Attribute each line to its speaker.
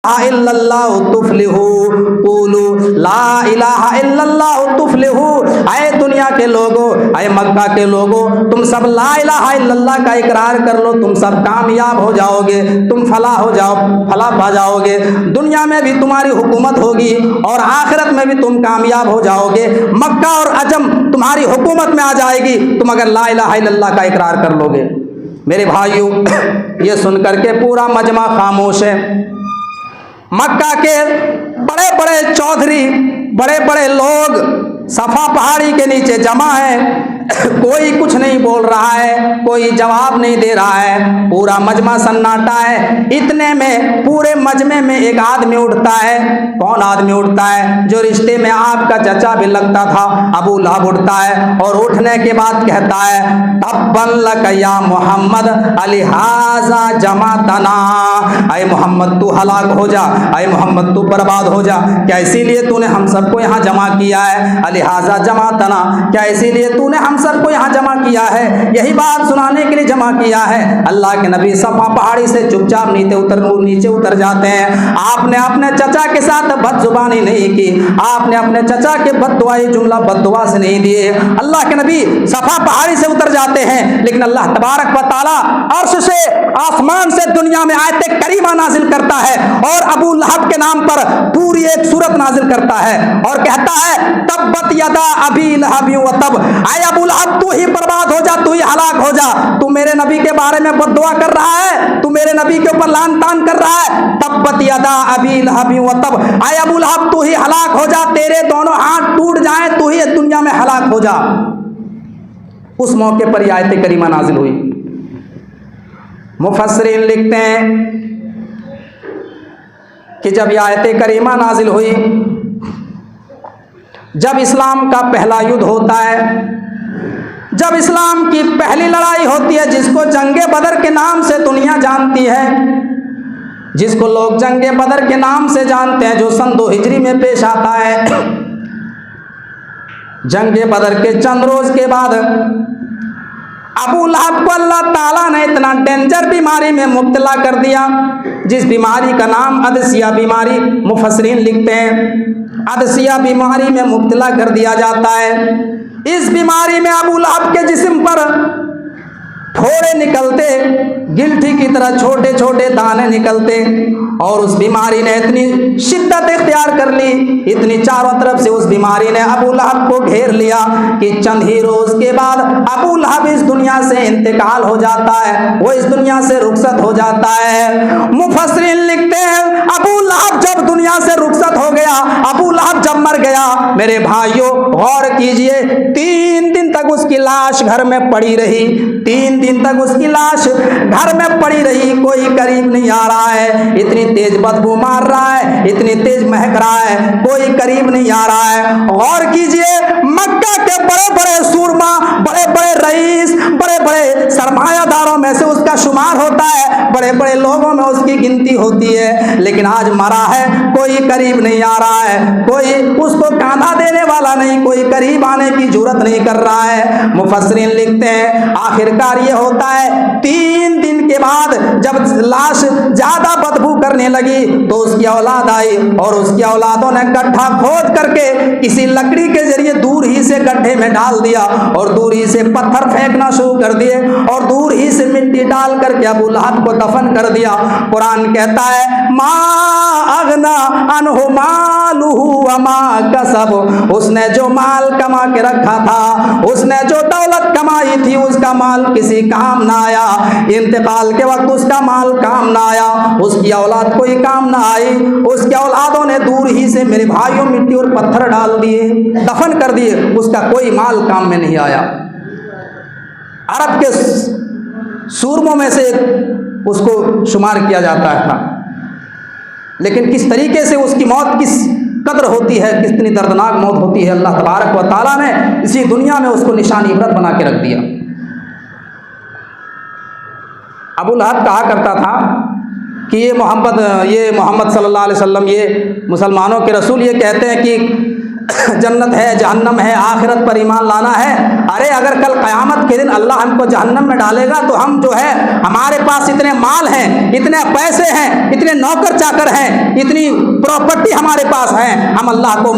Speaker 1: इल्लल्लाहु तुफ्लिहू क़ूलू ला इलाहा इल्लल्लाहु तुफ्लिहू। ऐ दुनिया के लोगों, ऐ मक्का के लोगों, तुम सब ला इलाहा इल्लल्लाह का इकरार कर लो, तुम सब कामयाब हो जाओगे, तुम फलाह हो जाओ, फलाह पा जाओगे। दुनिया में भी तुम्हारी हुकूमत होगी और आखिरत में भी तुम कामयाब हो जाओगे। मक्का और अजम तुम्हारी हुकूमत में आ जाएगी, तुम अगर ला इलाहा इल्लल्लाह का इकरार कर लोगे। मेरे भाइयों, ये सुन करके पूरा मजमा खामोश है। मक्का के बड़े बड़े चौधरी, बड़े बड़े लोग सफा पहाड़ी के नीचे जमा है। कोई कुछ नहीं बोल रहा है, कोई जवाब नहीं दे रहा है, पूरा मजमा सन्नाटा है। इतने में पूरे मजमे में एक आदमी उठता है। कौन आदमी उठता है? जो रिश्ते में आपका चचा भी लगता था, अबू लहब उठता है और उठने के बाद कहता है, तब्बन लक या मोहम्मद अलिहाजा जमातना। अय मोहम्मद तू हलाक हो जा, अय मोहम्मद तू बर्बाद हो जा। क्या इसीलिए तूने हम सबको यहाँ जमा किया है? अलिहाजा जमातना, क्या इसीलिए तूने हम सबको यहाँ जमा किया है? यही बात सुनाने के लिए जमा किया है। अल्लाह के नबी सफा पहाड़ी से चुपचाप नीचे उतर जाते हैं। आपने अपने चचा के साथ बदजुबानी नहीं की, आपने अपने चचा के बददुआई जुमला बददुआ से नहीं दिए। अल्लाह के नबी सफा पहाड़ी से उतर जाते हैं, लेकिन अल्लाह तबारक व तआला अर्श से, आसमान से दुनिया में आयत करीमा नाजिल करता है और अबू लहब के नाम पर पूरी एक सूरत नाजिल करता है और कहता है, तब्बत यदा अबी लहब व तब। आए अबू लहब तू ही बर्बाद हो जा, तू ही हलाक हो जा। तू मेरे नबी के बारे में बद्दुआ कर रहा है, तू मेरे नबी के ऊपर लान तान कर रहा है। तब्बत यदा अबी लहब व तब। आए अबू लहब तू ही हलाक हो जा, तेरे दोनों हाथ टूट जाएं, तू ही दुनिया में हलाक हो जा। उस मौके पर यह आयत करीमा नाजिल हुई। मुफस्सिरीन लिखते हैं कि जब यह आयत करीमा नाजिल हुई, जब इस्लाम का पहला युद्ध होता है, जब इस्लाम की पहली लड़ाई होती है, जिसको जंगे बदर के नाम से दुनिया जानती है, जिसको लोग जंगे बदर के नाम से जानते हैं, जो सन 2 हिजरी में पेश आता है। जंगे बदर के चंद रोज के बाद अबू लहब को अल्लाह ताला ने इतना डेंजर बीमारी में मुब्तला कर दिया, जिस बीमारी का नाम अदसिया बीमारी, मुफस्सिरीन लिखते हैं अदसिया बीमारी में मुब्तला कर दिया जाता है। इस बीमारी में अबू लहब के जिस्म पर फोड़े निकलते, गिलठी की तरह छोटे छोटे दाने निकलते, और उस बीमारी ने इतनी शिद्दत इख्तियार कर ली, इतनी चारों तरफ से उस बीमारी ने अबू लहब को घेर लिया कि चंद ही रोज के बाद अबू लहब इस दुनिया से इंतकाल हो जाता है, वो इस दुनिया से रुखसत हो जाता है। मुफस्सिरीन लिखते हैं अबू लहब जब दुनिया से रुखसत हो गया, अबू लहब जब मर गया, मेरे भाइयों गौर कीजिए, 3 दिन तक उसकी लाश घर में पड़ी रही। 3 दिन तक उसकी लाश घर में पड़ी रही, कोई करीब नहीं आ रहा है। इतनी तेज बदबू मार रहा है, इतनी तेज महक रहा है, कोई करीब नहीं आ रहा है। गौर कीजिए, मक्का के बड़े बड़े सूरमा, बड़े बड़े रईस, बड़े बड़े सरमायादारों में से उसका शुमार होता है, बड़े बड़े लोगों में उसकी गिनती होती है, लेकिन आज मरा है, कोई करीब नहीं आ रहा है, कोई उसको कांधा देने वाला नहीं, कोई करीब आने की जुर्रत नहीं कर रहा है। मुफस्सिरीन लिखते हैं आखिरकार ये होता है 3 दिन के बाद जब लाश ज्यादा बदबू करने लगी तो उसकी औलाद आई और उसकी औलादों ने गड्ढा खोद करके किसी लकड़ी के जरिए दूर ही से गड्ढे में डाल दिया और दूर ही से पत्थर फेंकना शुरू कर दिए और दूर ही से मिट्टी डाल करके अबू लहब को दफन कर दिया। कुरान कहता है मा अगना अनहु मालुहु व मा कसब। उसने जो माल कमा के रखा था, उसने जो दौलत कमाई थी, उसका माल किसी काम ना आया। इंतकाल के वक्त उसका माल काम ना आया, उसकी औलाद कोई काम ना आई। उसके औलादों ने दूर ही से मेरे भाइयों मिट्टी और पत्थर डाल दिए, दफन कर दिए, उसका कोई माल काम में नहीं आया। अरब के सूरमों में से उसको शुमार किया जाता था, लेकिन किस तरीके से उसकी मौत किस कदर होती है, कितनी दर्दनाक मौत होती है, अल्लाह तबारक व तआला ने इसी दुनिया में उसको निशानी इबरत बना के रख दिया। अबू लहब कहा करता था कि ये मोहम्मद सल्लल्लाहु अलैहि वसल्लम, ये मुसलमानों के रसूल ये कहते हैं कि जन्नत है, जहन्नम है, आखिरत पर ईमान लाना है। अरे अगर कल क़यामत के दिन अल्लाह हमको जहन्नम में डालेगा तो हम जो है, हमारे पास इतने माल हैं, इतने पैसे हैं, इतने नौकर चाकर हैं, इतनी प्रॉपर्टी हमारे पास है, हम अल्लाह को